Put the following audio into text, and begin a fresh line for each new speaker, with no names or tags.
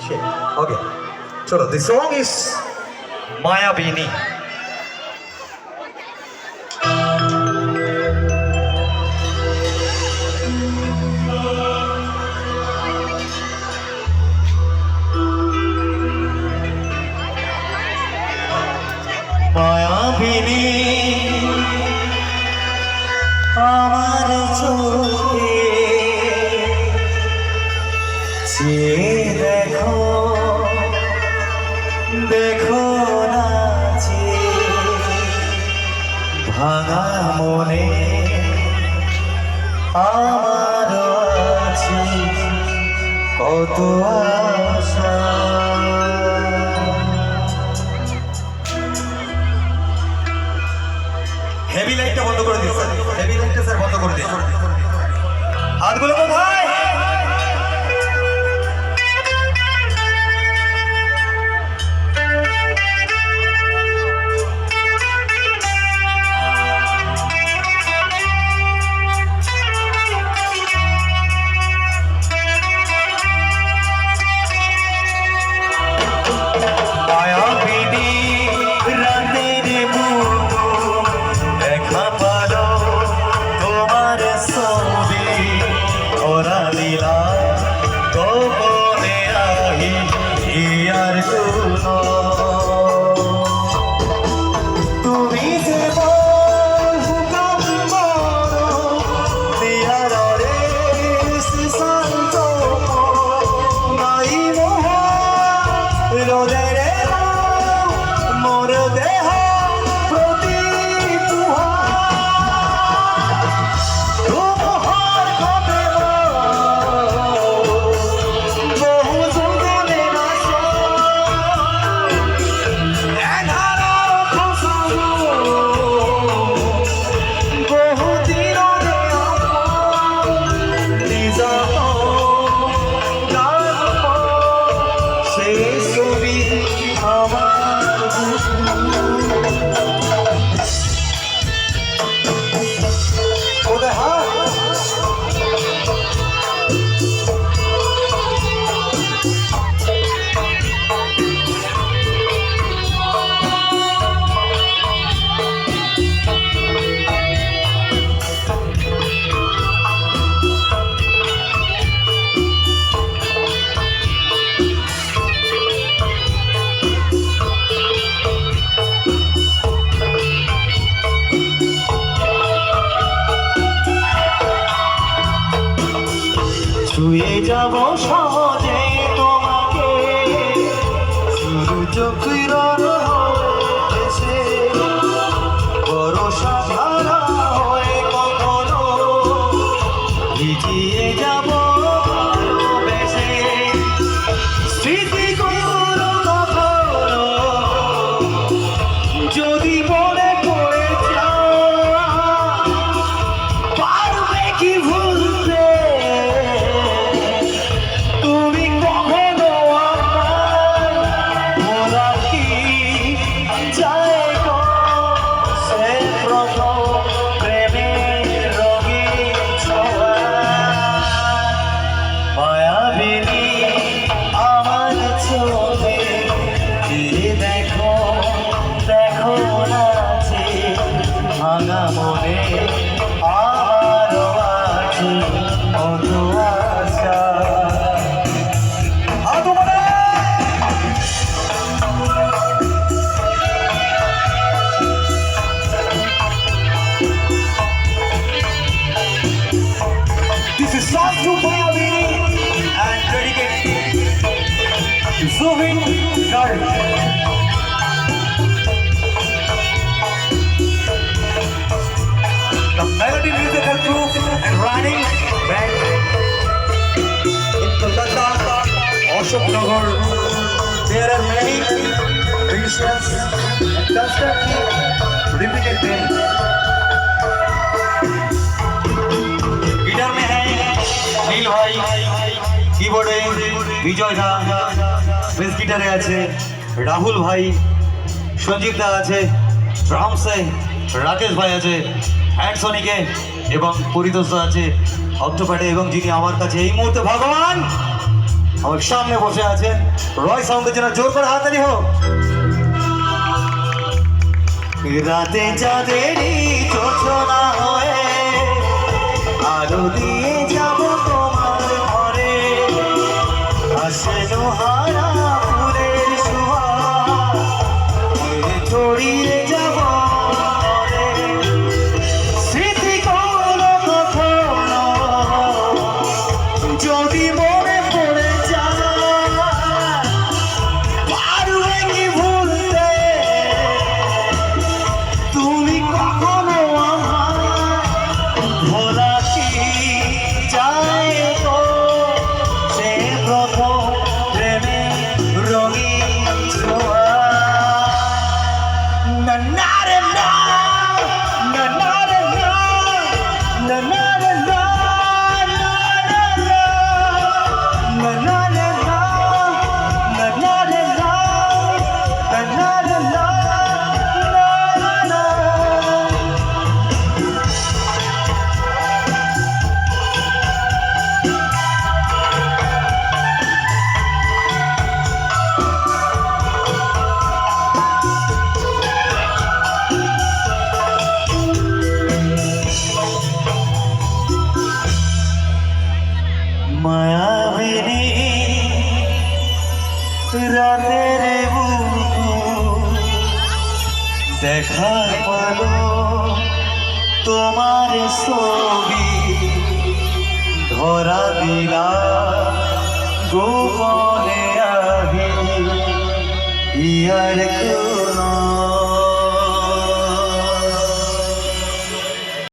Okay. Chalo, the song is Mayabini.
মায়াবিনী আমার চোখে চেয়ে দেখো দেখো না যে ভাঙা মনে আমার আছে কত আশা। হেভি লাইটটা বন্ধ করে দিন স্যার, হেভি লাইটটা স্যার বন্ধ করে দিন। হাতগুলো কোথায়? মায়াবিনী রাতের মতো দেখা পালো তোমার ছবি ওরা দিলা গোপনে আহি আর শুনো তুমি যে হুকাম বড় দিয়ারে শান্ত নাই মোহা রোদে মোর দেহ প্রতি তুহার কবে বহু জঙ্গলে বহু দিন সেই ছবি আমার ওদের হাত ছুঁয়ে যাব সহজে তোমাকে শুধু চোখের হয়েছে ভরসা হারা হয়ে কখনো ভিজিয়ে যাব ভালোবেসে স্মৃতিগুলো কখনো যদি মনে পড়ে যায় পারবে কি ভুলতে তুমি কখনো আমার ভোলা কি যায় গো সে প্রথম প্রেমের রঙিন ছোঁয়া। মায়াবিনী আমার চোখে ফিরে দেখো দেখো না যে ভাঙা মনে আমারও আছে কত আশা। This is song to Mayabini and dedicated to Zubin Garg. The melody musical group and running band in Kolkata, Ashok Nagar. There are many musicians and constantly repeated them. Guitar में है नील भाई, कीबोर्डे विजय दा, बेस गिटारे আছে রাহুল ভাই, সঞ্জীব দা আছে, ড্রামসে রাকেশ ভাই আছে, হ্যান্ডসনিকে এবং পরিতোষ দা আছে অক্টোপ্যাডে, এবং যিনি আমার কাছে এই মুহূর্তে ভগবান আমার সামনে বসে আছেন রয় সাউন্ডের জন্য জোর করে হাততালি হোক। রাতে চাঁদেরই যোজনা হয়ে আলো দিয়ে যাব তোমার ঘরে, আসে লোহারা ফুলের সুবাস ছড়িয়ে যাব ঘরে। স্মৃতি কোনো কখনো যদি মনে পড়ে যায়, পারবে কি ভুলতে তুমি কখনো আমায়? ভোলা কি যায় তো সে প্রথম প্রেমে রঙিন ছোঁয়া। না না রে না, না না রে না, না না রে না, না না রে না, না না রে না, না না রে না, না না রে না, না না না। মায়াবিনী রাতের বুক দেখা পালো তোমার ছবি, ধরা দিলা গোপনে আহি ইয়ার